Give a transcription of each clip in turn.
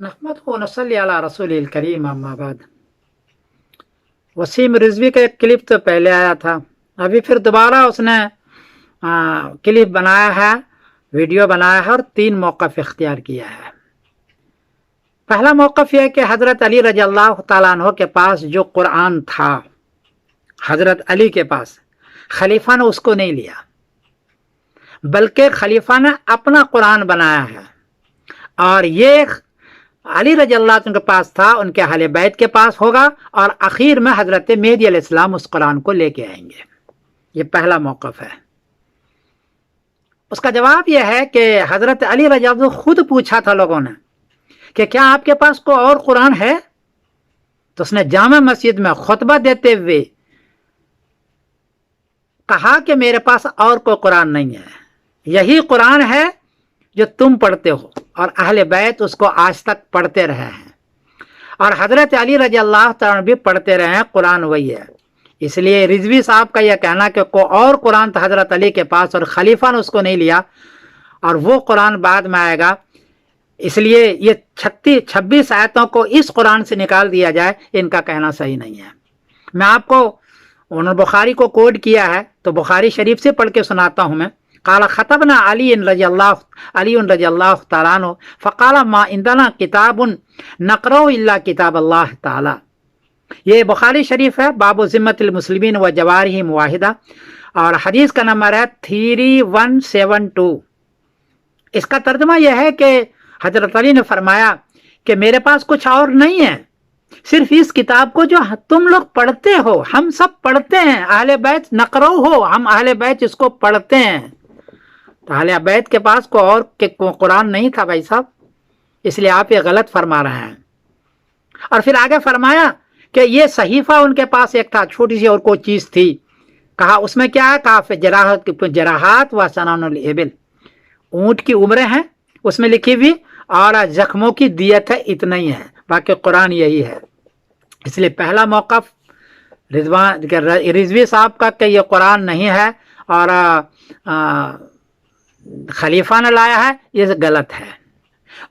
نحمدہ و نصلی علی رسول الکریم اما بعد۔ وسیم رضوی کا ایک کلپ تو پہلے آیا تھا، ابھی پھر دوبارہ اس نے کلپ بنایا ہے، ویڈیو بنایا ہے اور 3 موقف اختیار کیا ہے۔ پہلا موقف یہ ہے کہ حضرت علی رضی اللہ تعالیٰ عنہ کے پاس جو قرآن تھا، حضرت علی کے پاس، خلیفہ نے اس کو نہیں لیا، بلکہ خلیفہ نے اپنا قرآن بنایا ہے، اور یہ علی رضی اللہ عنہ کے پاس تھا، ان کے اہل بیت کے پاس ہوگا، اور آخر میں حضرت مہدی علیہ السلام اس قرآن کو لے کے آئیں گے۔ یہ پہلا موقف ہے۔ اس کا جواب یہ ہے کہ حضرت علی رضی اللہ عنہ خود پوچھا تھا لوگوں نے کہ کیا آپ کے پاس کوئی اور قرآن ہے؟ تو اس نے جامع مسجد میں خطبہ دیتے ہوئے کہا کہ میرے پاس اور کوئی قرآن نہیں ہے، یہی قرآن ہے جو تم پڑھتے ہو، اور اہل بیت اس کو آج تک پڑھتے رہے ہیں، اور حضرت علی رضی اللہ تعالیٰ بھی پڑھتے رہے ہیں، قرآن وہی ہے۔ اس لیے رضوی صاحب کا یہ کہنا کہ کوئی اور قرآن تھا حضرت علی کے پاس اور خلیفہ نے اس کو نہیں لیا اور وہ قرآن بعد میں آئے گا، اس لیے یہ 26 آیتوں کو اس قرآن سے نکال دیا جائے، ان کا کہنا صحیح نہیں ہے۔ میں آپ کو انہوں نے بخاری کو کوڈ کیا ہے تو بخاری شریف سے پڑھ کے سناتا ہوں میں۔ قال خطبنا علی رضی اللہ تعالیٰ عنہ فقال ما عندنا کتاب نقرأ الا کتاب اللہ تعالی۔ یہ بخاری شریف ہے، باب ذمۃ المسلمین و جوارحہم واحدہ، اور حدیث کا نمبر ہے 3172۔ اس کا ترجمہ یہ ہے کہ حضرت علی نے فرمایا کہ میرے پاس کچھ اور نہیں ہے، صرف اس کتاب کو جو تم لوگ پڑھتے ہو، ہم سب پڑھتے ہیں، اہل بیت نقرو ہو، ہم اہل بیت اس کو پڑھتے ہیں۔ تو اہل بیت کے پاس کوئی اور قرآن نہیں تھا بھائی صاحب، اس لیے آپ یہ غلط فرما رہے ہیں۔ اور پھر آگے فرمایا کہ یہ صحیفہ ان کے پاس ایک تھا، چھوٹی سی اور کوئی چیز تھی، کہا اس میں کیا ہے، کہا جراحات و سنان الابل، اونٹ کی عمریں ہیں اس میں لکھی ہوئی، اور زخموں کی دیت ہے، اتنا ہی ہے، باقی قرآن یہی ہے۔ اس لیے پہلا موقف رضوی صاحب کا کہ یہ قرآن نہیں ہے اور خلیفہ نے لایا ہے، یہ غلط ہے۔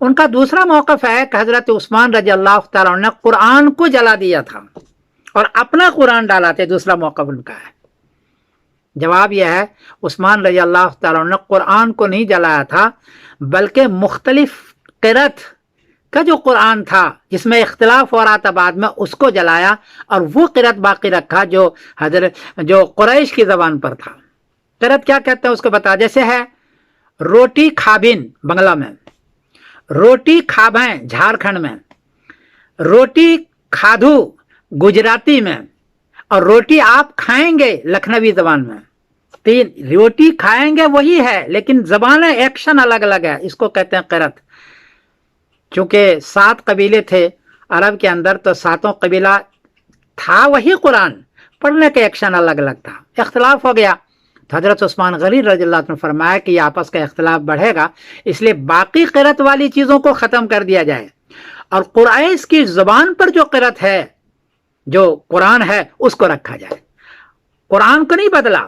ان کا دوسرا موقف ہے کہ حضرت عثمان رضی اللہ تعالیٰ عنہ نے قرآن کو جلا دیا تھا اور اپنا قرآن ڈالا تھا، دوسرا موقف ان کا ہے۔ جواب یہ ہے عثمان رضی اللہ تعالیٰ عنہ نے قرآن کو نہیں جلایا تھا، بلکہ مختلف قرأت کا جو قرآن تھا جس میں اختلاف ہو رہا تھا بعد میں، اس کو جلایا اور وہ قرأت باقی رکھا جو قریش کی زبان پر تھا۔ قرأت کیا کہتے ہیں اس کو بتا، جیسے ہے روٹی کھابن بنگلہ میں، روٹی کھابیں جھارکھنڈ میں، روٹی کھادو گجراتی میں، اور روٹی آپ کھائیں گے لکھنوی زبان میں۔ 3 روٹی کھائیں گے وہی ہے، لیکن زبانیں ایکشن الگ الگ ہے، اس کو کہتے ہیں قرأت۔ چونکہ 7 قبیلے تھے عرب کے اندر، تو 7 قبیلہ تھا وہی قرآن، پڑھنے کا ایکشن الگ الگ تھا، اختلاف ہو گیا۔ تو حضرت عثمان غنی رضی اللہ عنہ نے فرمایا کہ یہ آپس کا اختلاف بڑھے گا، اس لیے باقی قرأت والی چیزوں کو ختم کر دیا جائے، اور قریش کی زبان پر جو قرأت ہے، جو قرآن ہے، اس کو رکھا جائے۔ قرآن کو نہیں بدلا،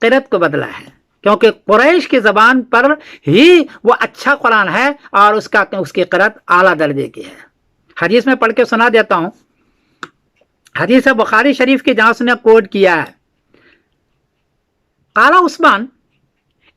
قرأت کو بدلا ہے، کیونکہ قریش کی زبان پر ہی وہ اچھا قرآن ہے اور اس کی قرأت اعلیٰ درجے کی ہے۔ حدیث میں پڑھ کے سنا دیتا ہوں، حدیث بخاری شریف کی جہاں اس نے کوڈ کیا ہے۔ قال عثمان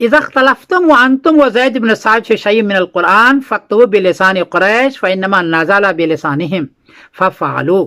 اذا اختلفتم وانتم وزید بن ثابت فی شیء من القرآن فاکتبوا بلسان قریش فانما نزل بلسانہم ففعلوا۔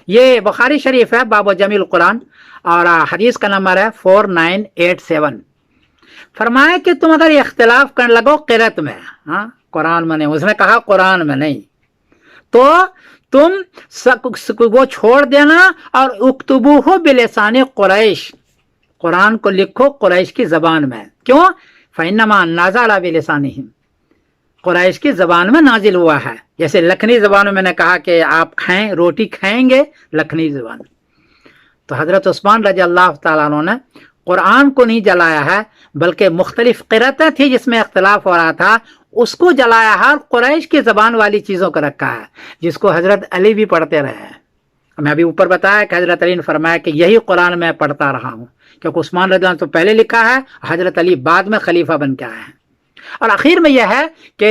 یہ بخاری شریف ہے، باب جمع القرآن، اور حدیث کا نمبر ہے 4987۔ فرمایا کہ تم اگر اختلاف کرنے لگو قرأت میں، قرآن میں نہیں، اس نے کہا قرآن میں نہیں، تو تم وہ چھوڑ دینا اور اکتبوہ بلسان قریش، قرآن کو لکھو قریش کی زبان میں۔ کیوں؟ فإنما نزل بلسانہم، قریش کی زبان میں نازل ہوا ہے۔ جیسے لکھنی زبان میں نے کہا کہ آپ کھائیں، روٹی کھائیں گے، لکھنی زبان۔ تو حضرت عثمان رضی اللہ تعالیٰ عنہ نے قرآن کو نہیں جلایا ہے، بلکہ مختلف قرأتیں تھی جس میں اختلاف ہو رہا تھا، اس کو جلایا ہے، اور قریش کی زبان والی چیزوں کو رکھا ہے، جس کو حضرت علی بھی پڑھتے رہے ہیں۔ میں ابھی اوپر بتایا کہ حضرت علی نے فرمایا کہ یہی قرآن میں پڑھتا رہا ہوں، کیونکہ عثمان رضی اللہ عنہ تو پہلے لکھا ہے، حضرت علی بعد میں خلیفہ بن کے آئے ہیں۔ اور آخر میں یہ ہے کہ